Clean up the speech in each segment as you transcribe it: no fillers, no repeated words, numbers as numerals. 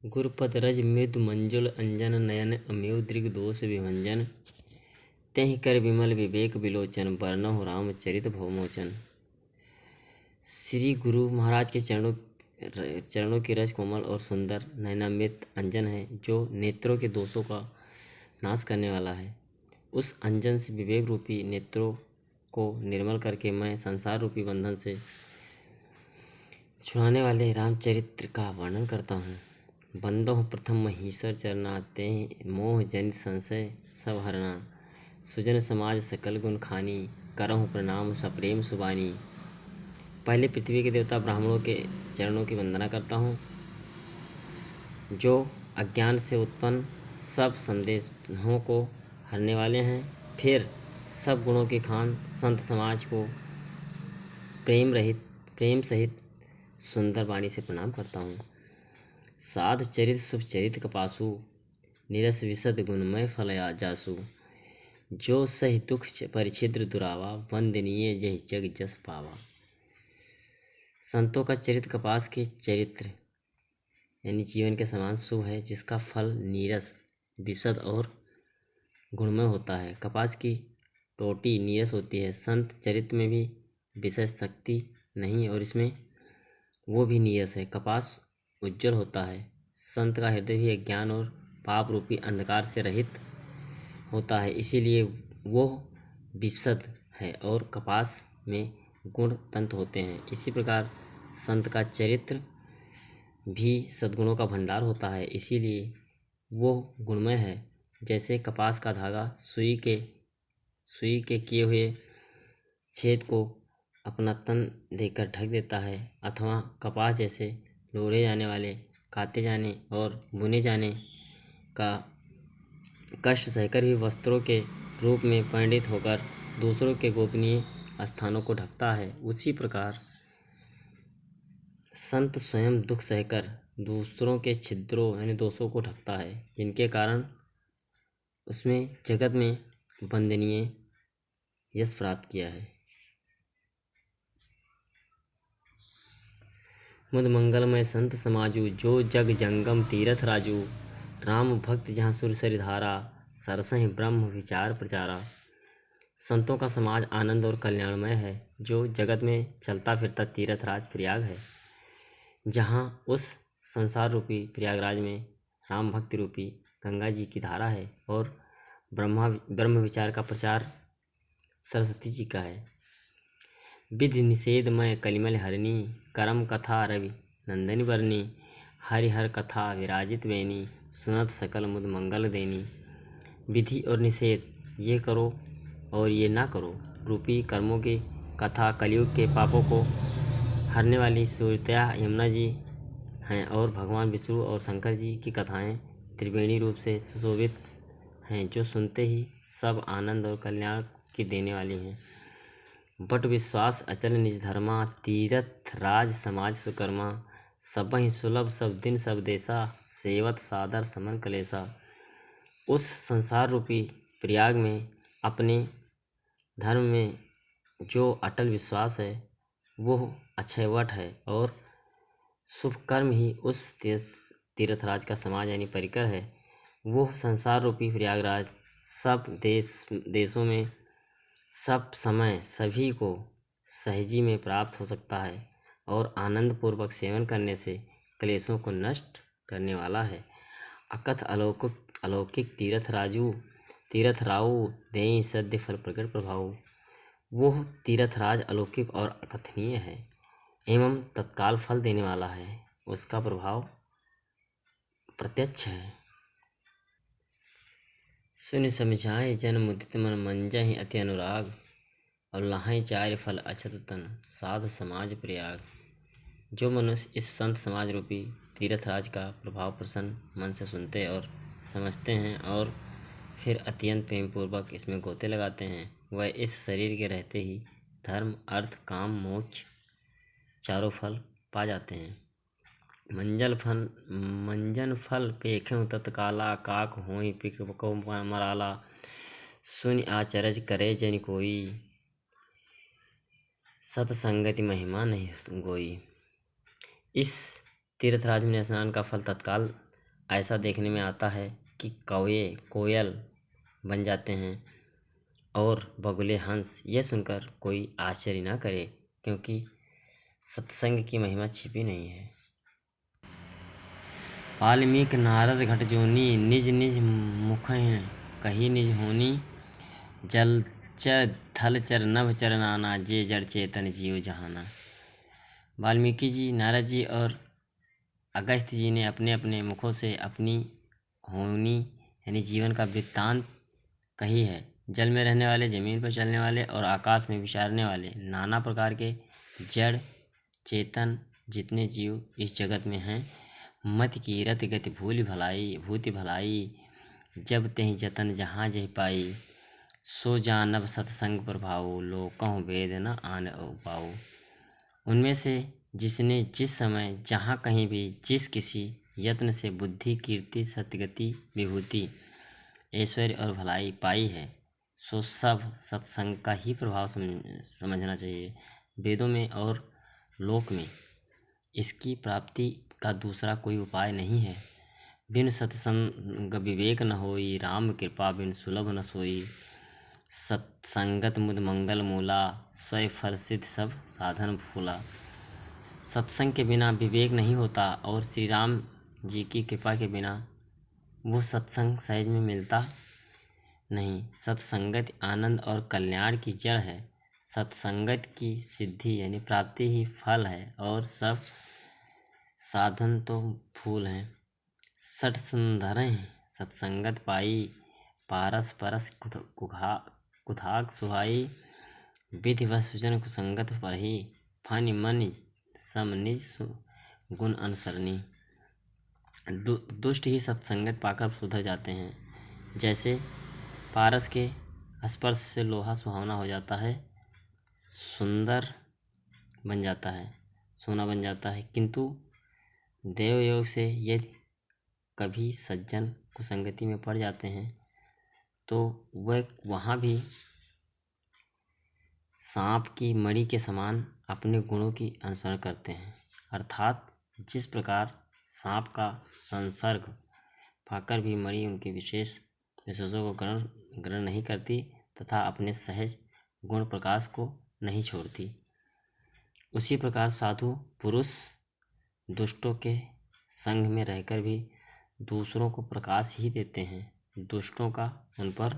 गुरुपद रज मृदु मंजुल अंजन नयन अमेव दृग दोष विभंजन। तेहि कर विमल विवेक विलोचन बरनहु रामचरित भवमोचन। श्री गुरु महाराज के चरणों की रज कोमल और सुंदर नयनामृत अंजन है, जो नेत्रों के दोषों का नाश करने वाला है। उस अंजन से विवेक रूपी नेत्रों को निर्मल करके मैं संसार रूपी बंधन से छुड़ाने वाले रामचरित्र का वर्णन करता हूँ। बंदहु प्रथम महीश्वर चरना, तेहि मोह जनित संशय सब हरना। सुजन समाज सकल गुण खानी, करहु प्रणाम सप्रेम सुबानी। पहले पृथ्वी के देवता ब्राह्मणों के चरणों की वंदना करता हूँ, जो अज्ञान से उत्पन्न सब संदेहों को हरने वाले हैं। फिर सब गुणों के खान संत समाज को प्रेम सहित सुंदर वाणी से प्रणाम करता हूँ। साधु चरित शुभ चरित कपासु, निरस विशद गुणमय फलया जासु। जो सहि दुख परिछिद्र दुरावा, वंदनीय जहि जग जस पावा। संतों का चरित कपास के चरित्र यानी जीवन के समान शुभ है, जिसका फल नीरस विशद और गुणमय होता है। कपास की टोटी नीरस होती है। संत चरित्र में भी विशेष शक्ति नहीं और इसमें वो भी नीरस है। कपास उज्जवल होता है। संत का हृदय भी अज्ञान और पाप रूपी अंधकार से रहित होता है, इसीलिए वो विशद है और कपास में गुण तंत्र होते हैं। इसी प्रकार संत का चरित्र भी सद्गुणों का भंडार होता है, इसीलिए वो गुणमय है। जैसे कपास का धागा सुई के किए हुए छेद को अपना तन देकर ढक देता है, अथवा कपास जैसे लोढ़े जाने वाले, काते जाने और बुने जाने का कष्ट सहकर भी वस्त्रों के रूप में परिणित होकर दूसरों के गोपनीय स्थानों को ढकता है, उसी प्रकार संत स्वयं दुख सहकर दूसरों के छिद्रों यानी दोषों को ढकता है, जिनके कारण उसमें जगत में वंदनीय यश प्राप्त किया है। मुद मंगलमय संत समाजू, जो जग जंगम तीरथ राजू। राम भक्त जहाँ सुर सरि धारा, सरसहि ब्रह्म विचार प्रचारा। संतों का समाज आनंद और कल्याणमय है, जो जगत में चलता फिरता तीर्थ राज प्रयाग है, जहाँ उस संसार रूपी प्रयागराज में राम भक्ति रूपी गंगा जी की धारा है और ब्रह्म विचार का प्रचार सरस्वती जी का है। विधि निषेधमय कलिमल हरणी, करम कथा रवि नंदनी बरनी। हरिहर कथा विराजित बेनी, सुनत सकल मुद मंगल देनी। विधि और निषेध, ये करो और ये ना करो रूपी कर्मों की कथा कलयुग के पापों को हरने वाली सूर्यतया यमुना जी हैं, और भगवान विष्णु और शंकर जी की कथाएं त्रिवेणी रूप से सुशोभित हैं, जो सुनते ही सब आनंद और कल्याण की देने वाली हैं। बट विश्वास अचल निज धर्मा, तीरथ राज समाज सुकर्मा। सबहि सुलभ सब दिन सब देशा, सेवत सादर समन कलेसा। उस संसार रूपी प्रयाग में अपने धर्म में जो अटल विश्वास है वो अक्षयवट है, और शुभ कर्म ही उस तीर्थराज का समाज यानी परिकर है। वो संसार रूपी प्रयागराज सब देशों में सब समय सभी को सहजी में प्राप्त हो सकता है, और आनंद पूर्वक सेवन करने से क्लेशों को नष्ट करने वाला है। अकथ अलौकिक तीरथ राऊ, देई सद्य फल प्रकट प्रभाव। वो तीर्थराज अलौकिक और अकथनीय है एवं तत्काल फल देने वाला है, उसका प्रभाव प्रत्यक्ष है। सुन समझाए जन मुदित मन, मंजहि अति अनुराग। और लहाई चार्य फल अछत तन, साधु समाज प्रयाग। जो मनुष्य इस संत समाज रूपी तीर्थराज का प्रभाव प्रसन्न मन से सुनते और समझते हैं और फिर अत्यंत प्रेम पूर्वक इसमें गोते लगाते हैं, वह इस शरीर के रहते ही धर्म अर्थ काम मोक्ष चारों फल पा जाते हैं। मंजन फल पेखें तत्काला, काक होई पिक को मराला। सुनि आचरज करे जन कोई, सतसंगति महिमा नहीं गोई। इस तीर्थराज में स्नान का फल तत्काल ऐसा देखने में आता है कि कौवे कोयल बन जाते हैं और बगुले हंस। यह सुनकर कोई आश्चर्य न करे, क्योंकि सत्संग की महिमा छिपी नहीं है। वाल्मीकि नारद घट जोनी, निज निज मुख कही निज होनी। जलचर थलचर नभचर नाना, जे जड़ चेतन जियो जहाना। वाल्मीकि जी, नारद जी और अगस्त्य जी ने अपने अपने मुखों से अपनी होनी यानी जीवन का वृत्तांत कही है। जल में रहने वाले, जमीन पर चलने वाले और आकाश में विचरने वाले नाना प्रकार के जड़ चेतन जितने जीव इस जगत में हैं, मति कीरत गति भूल भलाई भूति भलाई। जब तेहि जतन जहाँ जहि पाई, सो जानब सत्संग प्रभाऊ। लोकहु वेद न आन पाऊ। उनमें से जिसने जिस समय जहाँ कहीं भी जिस किसी यत्न से बुद्धि कीर्ति सतगति विभूति ऐश्वर्य और भलाई पाई है, सो सब सत्संग का ही प्रभाव समझना चाहिए। वेदों में और लोक में इसकी प्राप्ति का दूसरा कोई उपाय नहीं है। बिन सत्संग विवेक न होई, राम कृपा बिन सुलभ न सोई। सत्संगत मुद मंगल मूला, स्वय फल सिद्ध सब साधन फूला। सत्संग के बिना विवेक नहीं होता और श्री राम जी की कृपा के बिना वो सत्संग सहज में मिलता नहीं। सत्संगत आनंद और कल्याण की जड़ है। सत्संगत की सिद्धि यानी प्राप्ति ही फल है और सब साधन तो फूल हैं। सठ सुंदरें सत्संगत पाई, पारस परस कुथाक सुहाई। विधि वसुजन कुसंगत परही, फनि मनि सम निज गुण अनुसरणी। दुष्ट ही सत्संगत पाकर सुधर जाते हैं। जैसे पारस के स्पर्श से लोहा सुहावना हो जाता है, सुंदर बन जाता है, सोना बन जाता है, किंतु देव योग से यदि कभी सज्जन कुसंगति में पड़ जाते हैं तो वह वहाँ भी सांप की मणि के समान अपने गुणों की अनुसरण करते हैं। अर्थात जिस प्रकार सांप का संसर्ग पाकर भी मणि उनके विशेषों को ग्रहण नहीं करती तथा अपने सहज गुण प्रकाश को नहीं छोड़ती, उसी प्रकार साधु पुरुष दुष्टों के संग में रहकर भी दूसरों को प्रकाश ही देते हैं। दुष्टों का उन पर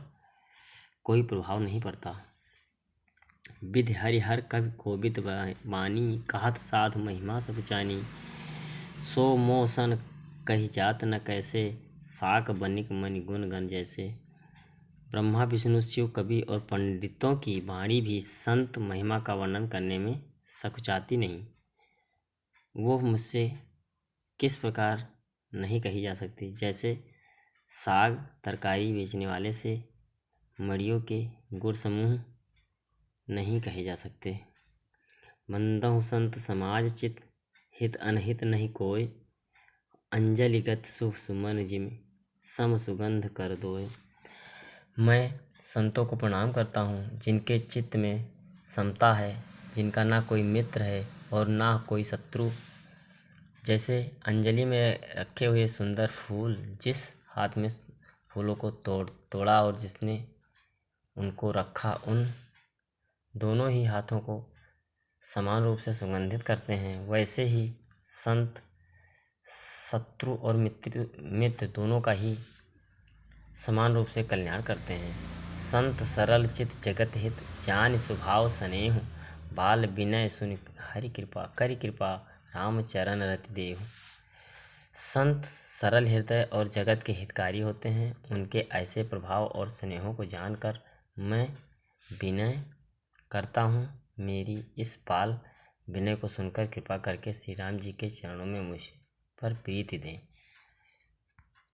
कोई प्रभाव नहीं पड़ता। विधि हरिहर कवि कोविद वाणी, कहत साधु महिमा सब जानी। सो मोसन कही जात न कैसे, साक बनिक मनि गुण गण जैसे। ब्रह्मा विष्णु शिव कवि और पंडितों की वाणी भी संत महिमा का वर्णन करने में सकुचाती नहीं। वो मुझसे किस प्रकार नहीं कही जा सकती। जैसे साग तरकारी बेचने वाले से मड़ियों के गुण समूह नहीं कहे जा सकते। मंदहु संत समाज चित, हित अनहित नहीं कोय। अंजलिगत शुभ सुमन जिम, सम सुगंध कर दोय। मैं संतों को प्रणाम करता हूँ जिनके चित्त में समता है, जिनका ना कोई मित्र है और ना कोई शत्रु। जैसे अंजलि में रखे हुए सुंदर फूल, जिस हाथ में फूलों को तोड़ा और जिसने उनको रखा, उन दोनों ही हाथों को समान रूप से सुगंधित करते हैं। वैसे ही संत शत्रु और मित्र दोनों का ही समान रूप से कल्याण करते हैं। संत सरल चित जगत हित, जान स्वभाव स्नेहु। बाल विनय सुनि हरि कृपा, करि कृपा राम चरण रति देहु। संत सरल हृदय और जगत के हितकारी होते हैं। उनके ऐसे प्रभाव और स्नेहों को जानकर मैं विनय करता हूँ। मेरी इस बाल विनय को सुनकर कृपा करके श्री राम जी के चरणों में मुझ पर प्रीति दें।